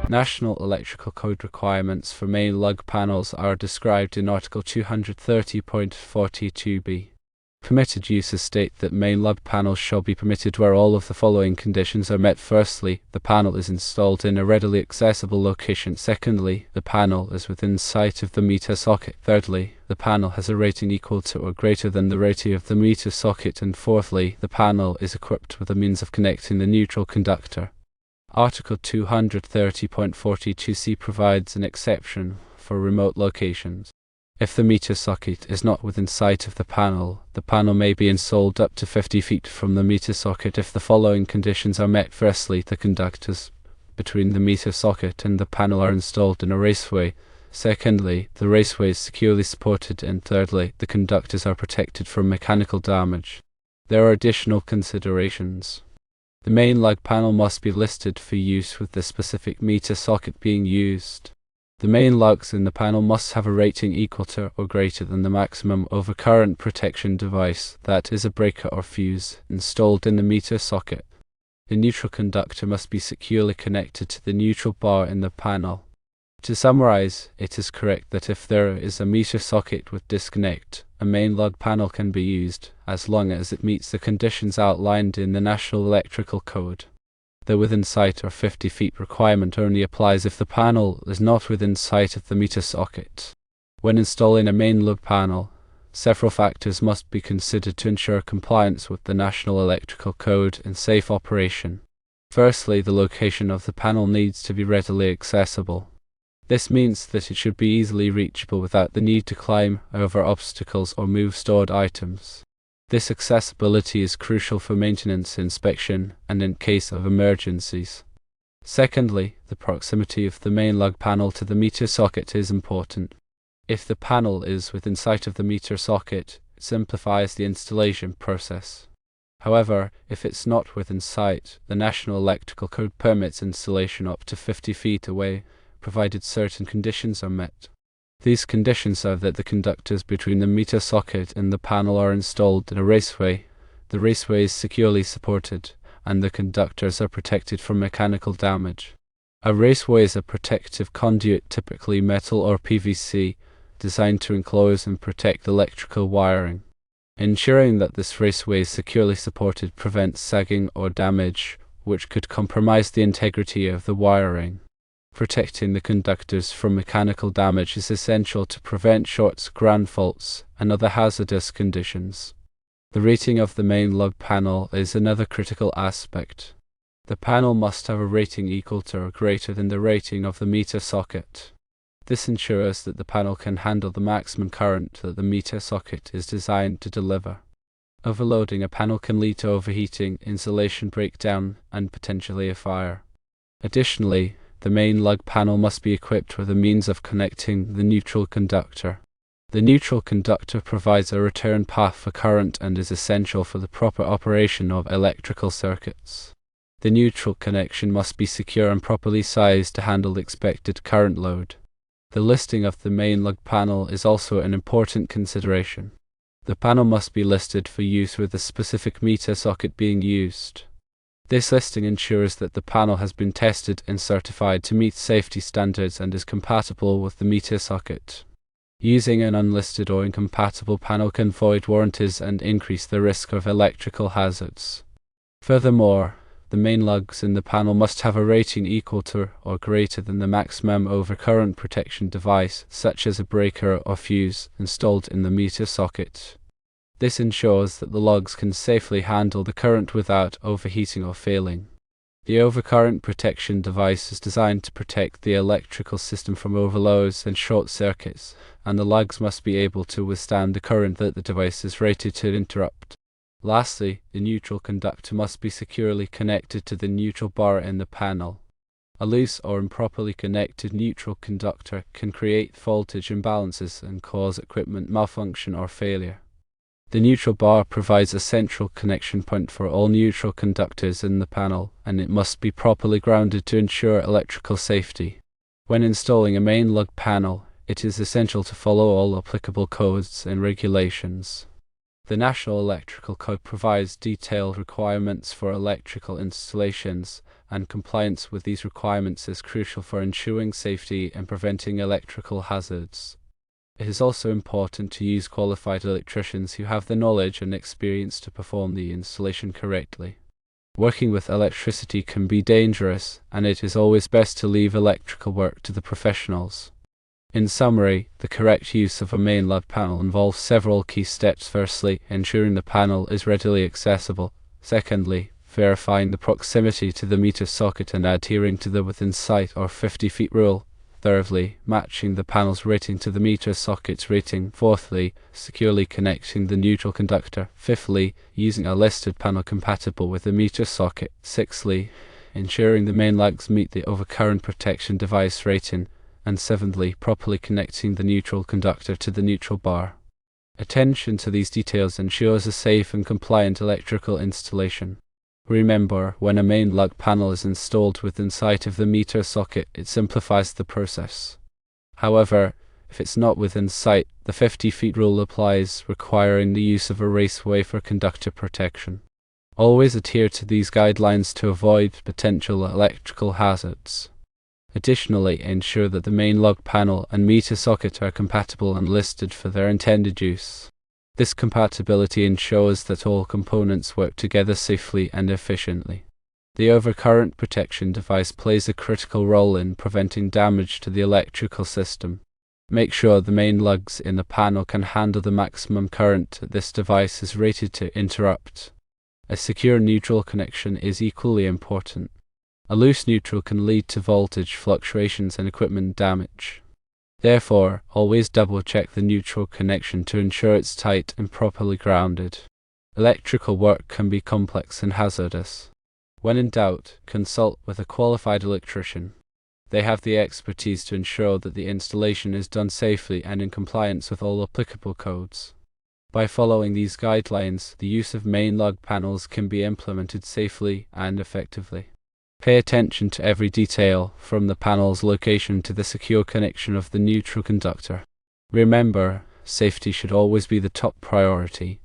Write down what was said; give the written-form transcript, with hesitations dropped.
National Electrical Code requirements for main lug panels are described in Article 230.42b. Permitted uses state that main lug panels shall be permitted where all of the following conditions are met. Firstly, the panel is installed in a readily accessible location. Secondly, the panel is within sight of the meter socket. Thirdly, the panel has a rating equal to or greater than the rating of the meter socket. And fourthly, the panel is equipped with a means of connecting the neutral conductor. Article 230.42c provides an exception for remote locations. If the meter socket is not within sight of the panel may be installed up to 50 feet from the meter socket if the following conditions are met. Firstly, the conductors between the meter socket and the panel are installed in a raceway. Secondly, the raceway is securely supported. And thirdly, the conductors are protected from mechanical damage. There are additional considerations. The main lug panel must be listed for use with the specific meter socket being used. The main lugs in the panel must have a rating equal to or greater than the maximum overcurrent protection device, that is a breaker or fuse, installed in the meter socket. The neutral conductor must be securely connected to the neutral bar in the panel. To summarize, it is correct that if there is a meter socket with disconnect, a main lug panel can be used, as long as it meets the conditions outlined in the National Electrical Code. The within sight or 50 feet requirement only applies if the panel is not within sight of the meter socket. When installing a main lug panel, several factors must be considered to ensure compliance with the National Electrical Code and safe operation. Firstly, the location of the panel needs to be readily accessible. This means that it should be easily reachable without the need to climb over obstacles or move stored items. This accessibility is crucial for maintenance, inspection, and in case of emergencies. Secondly, the proximity of the main lug panel to the meter socket is important. If the panel is within sight of the meter socket, it simplifies the installation process. However, if it's not within sight, the National Electrical Code permits installation up to 50 feet away, provided certain conditions are met. These conditions are that the conductors between the meter socket and the panel are installed in a raceway, the raceway is securely supported, and the conductors are protected from mechanical damage. A raceway is a protective conduit, typically metal or PVC, designed to enclose and protect electrical wiring. Ensuring that this raceway is securely supported prevents sagging or damage, which could compromise the integrity of the wiring. Protecting the conductors from mechanical damage is essential to prevent shorts, ground faults, and other hazardous conditions. The rating of the main lug panel is another critical aspect. The panel must have a rating equal to or greater than the rating of the meter socket. This ensures that the panel can handle the maximum current that the meter socket is designed to deliver. Overloading a panel can lead to overheating, insulation breakdown, and potentially a fire. Additionally, the main lug panel must be equipped with a means of connecting the neutral conductor. The neutral conductor provides a return path for current and is essential for the proper operation of electrical circuits. The neutral connection must be secure and properly sized to handle the expected current load. The listing of the main lug panel is also an important consideration. The panel must be listed for use with the specific meter socket being used. This listing ensures that the panel has been tested and certified to meet safety standards and is compatible with the meter socket. Using an unlisted or incompatible panel can void warranties and increase the risk of electrical hazards. Furthermore, the main lugs in the panel must have a rating equal to or greater than the maximum overcurrent protection device, such as a breaker or fuse, installed in the meter socket. This ensures that the lugs can safely handle the current without overheating or failing. The overcurrent protection device is designed to protect the electrical system from overloads and short circuits, and the lugs must be able to withstand the current that the device is rated to interrupt. Lastly, the neutral conductor must be securely connected to the neutral bar in the panel. A loose or improperly connected neutral conductor can create voltage imbalances and cause equipment malfunction or failure. The neutral bar provides a central connection point for all neutral conductors in the panel, and it must be properly grounded to ensure electrical safety. When installing a main lug panel, it is essential to follow all applicable codes and regulations. The National Electrical Code provides detailed requirements for electrical installations, and compliance with these requirements is crucial for ensuring safety and preventing electrical hazards. It is also important to use qualified electricians who have the knowledge and experience to perform the installation correctly. Working with electricity can be dangerous, and it is always best to leave electrical work to the professionals. In summary, the correct use of a main lug panel involves several key steps. Firstly, ensuring the panel is readily accessible. Secondly, verifying the proximity to the meter socket and adhering to the within sight or 50 feet rule. Thirdly, matching the panel's rating to the meter socket's rating. Fourthly, securely connecting the neutral conductor. Fifthly, using a listed panel compatible with the meter socket. Sixthly, ensuring the main lugs meet the overcurrent protection device rating. And seventhly, properly connecting the neutral conductor to the neutral bar. Attention to these details ensures a safe and compliant electrical installation. Remember, when a main lug panel is installed within sight of the meter socket, it simplifies the process. However, if it's not within sight, the 50 feet rule applies, requiring the use of a raceway for conductor protection. Always adhere to these guidelines to avoid potential electrical hazards. Additionally, ensure that the main lug panel and meter socket are compatible and listed for their intended use. This compatibility ensures that all components work together safely and efficiently. The overcurrent protection device plays a critical role in preventing damage to the electrical system. Make sure the main lugs in the panel can handle the maximum current this device is rated to interrupt. A secure neutral connection is equally important. A loose neutral can lead to voltage fluctuations and equipment damage. Therefore, always double-check the neutral connection to ensure it's tight and properly grounded. Electrical work can be complex and hazardous. When in doubt, consult with a qualified electrician. They have the expertise to ensure that the installation is done safely and in compliance with all applicable codes. By following these guidelines, the use of main lug panels can be implemented safely and effectively. Pay attention to every detail, from the panel's location to the secure connection of the neutral conductor. Remember, safety should always be the top priority.